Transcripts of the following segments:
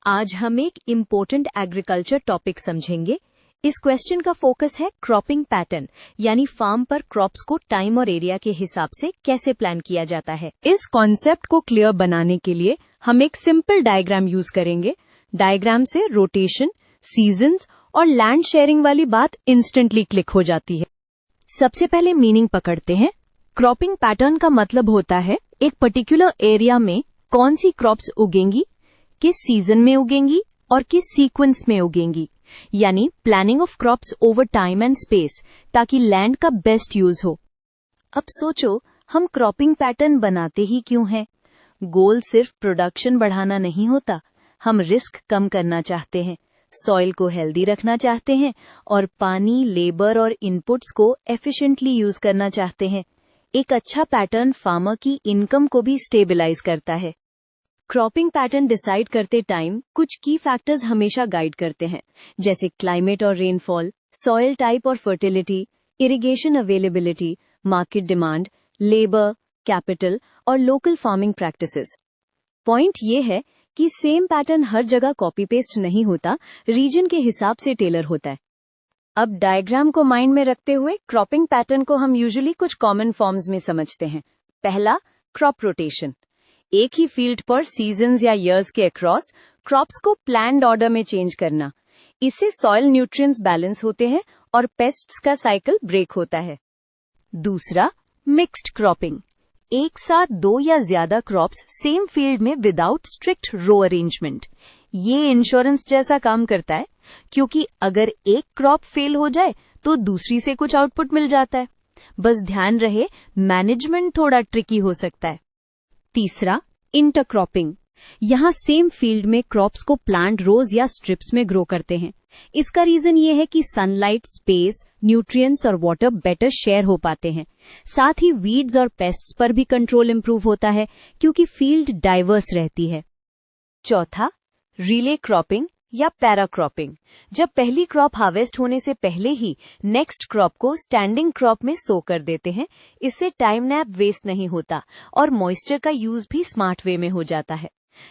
आज हम एक इम्पोर्टेंट एग्रीकल्चर टॉपिक समझेंगे। इस क्वेश्चन का फोकस है क्रॉपिंग पैटर्न, यानी फार्म पर क्रॉप्स को टाइम और एरिया के हिसाब से कैसे प्लान किया जाता है। इस कॉन्सेप्ट को क्लियर बनाने के लिए हम एक सिंपल डायग्राम यूज करेंगे। डायग्राम से रोटेशन, सीजन्स और लैंड शेयरिंग वाली बात इंस्टेंटली क्लिक हो जाती है। सबसे पहले मीनिंग पकड़ते हैं। क्रॉपिंग पैटर्न का मतलब होता है एक पर्टिकुलर एरिया में कौन सी क्रॉप्स उगेंगी, किस सीजन में उगेंगी और किस सीक्वेंस में उगेंगी, यानी planning of crops over time and space, ताकि लैंड का बेस्ट यूज हो। अब सोचो, हम क्रॉपिंग पैटर्न बनाते ही क्यों हैं? गोल सिर्फ प्रोडक्शन बढ़ाना नहीं होता, हम रिस्क कम करना चाहते हैं, सॉइल को हेल्दी रखना चाहते हैं और पानी, लेबर और इनपुट्स को एफिशिएंटली यूज करना चाहते हैं। एक अच्छा पैटर्न फार्मर की इनकम को भी स्टेबलाइज करता है। क्रॉपिंग पैटर्न डिसाइड करते टाइम कुछ की फैक्टर्स हमेशा गाइड करते हैं, जैसे क्लाइमेट और रेनफॉल, सॉइल टाइप और fertility, irrigation availability, market demand, labour, capital और लोकल फार्मिंग प्रैक्टिसेस। पॉइंट ये है कि सेम पैटर्न हर जगह कॉपी पेस्ट नहीं होता, रीजन के हिसाब से टेलर होता है। अब डायग्राम को माइंड में रखते हुए क्रॉपिंग पैटर्न को हम यूजुअली कुछ कॉमन फॉर्म्स में समझते हैं। पहला, क्रॉप रोटेशन। एक ही फील्ड पर सीजन्स या ईयर्स के अक्रॉस क्रॉप्स को प्लान्ड ऑर्डर में चेंज करना। इससे सॉइल न्यूट्रिएंट्स बैलेंस होते हैं और पेस्ट्स का साइकिल ब्रेक होता है। दूसरा, मिक्स्ड क्रॉपिंग। एक साथ दो या ज्यादा क्रॉप्स सेम फील्ड में विदाउट स्ट्रिक्ट रो अरेंजमेंट। ये इंश्योरेंस जैसा काम करता है, क्योंकि अगर एक क्रॉप फेल हो जाए तो दूसरी से कुछ आउटपुट मिल जाता है। बस ध्यान रहे, मैनेजमेंट थोड़ा ट्रिकी हो सकता है। तीसरा, इंटरक्रॉपिंग। यहाँ सेम फील्ड में क्रॉप्स को प्लांट रोज या स्ट्रिप्स में ग्रो करते हैं। इसका रीजन ये है कि सनलाइट, स्पेस, न्यूट्रिएंट्स और वाटर बेटर शेयर हो पाते हैं। साथ ही वीड्स और पेस्ट्स पर भी कंट्रोल इंप्रूव होता है, क्योंकि फील्ड डाइवर्स रहती है। चौथा, रिले क्रॉपिंग या पैराक्रॉपिंग। जब पहली क्रॉप हार्वेस्ट होने से पहले ही नेक्स्ट क्रॉप को स्टैंडिंग क्रॉप में सो कर देते हैं। इससे टाइम नैप वेस्ट नहीं होता और मॉइस्चर का यूज भी स्मार्ट वे में हो जाता है।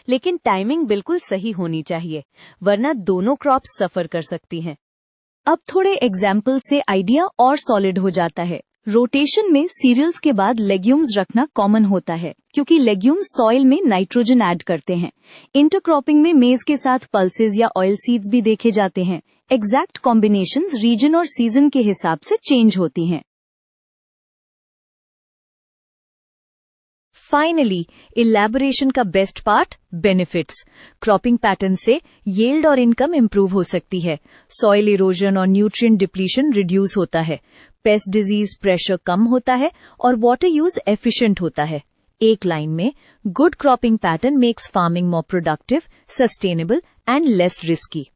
लेकिन टाइमिंग बिल्कुल सही होनी चाहिए, वरना दोनों क्रॉप्स सफर कर सकती हैं। अब थोड़े एग्जाम्पल से आइडिया और सॉलिड हो जाता है। रोटेशन में सीरियल्स के बाद लेग्यूम्स रखना कॉमन होता है, क्योंकि लेग्यूम्स सॉइल में नाइट्रोजन ऐड करते हैं। इंटरक्रॉपिंग में मेज के साथ पल्सेस या ऑयल सीड्स भी देखे जाते हैं। एग्जैक्ट कॉम्बिनेशंस रीजन और सीजन के हिसाब से चेंज होती हैं। फाइनली, इलैबोरेशन का best part, benefits. Cropping pattern से यील्ड और इनकम इंप्रूव हो सकती है। सॉइल इरोजन और न्यूट्रिएंट डिप्लीशन रिड्यूस होता है। पेस्ट डिजीज प्रेशर कम होता है और वाटर यूज एफिशिएंट होता है। एक लाइन में, good cropping pattern makes farming more productive, sustainable and less risky.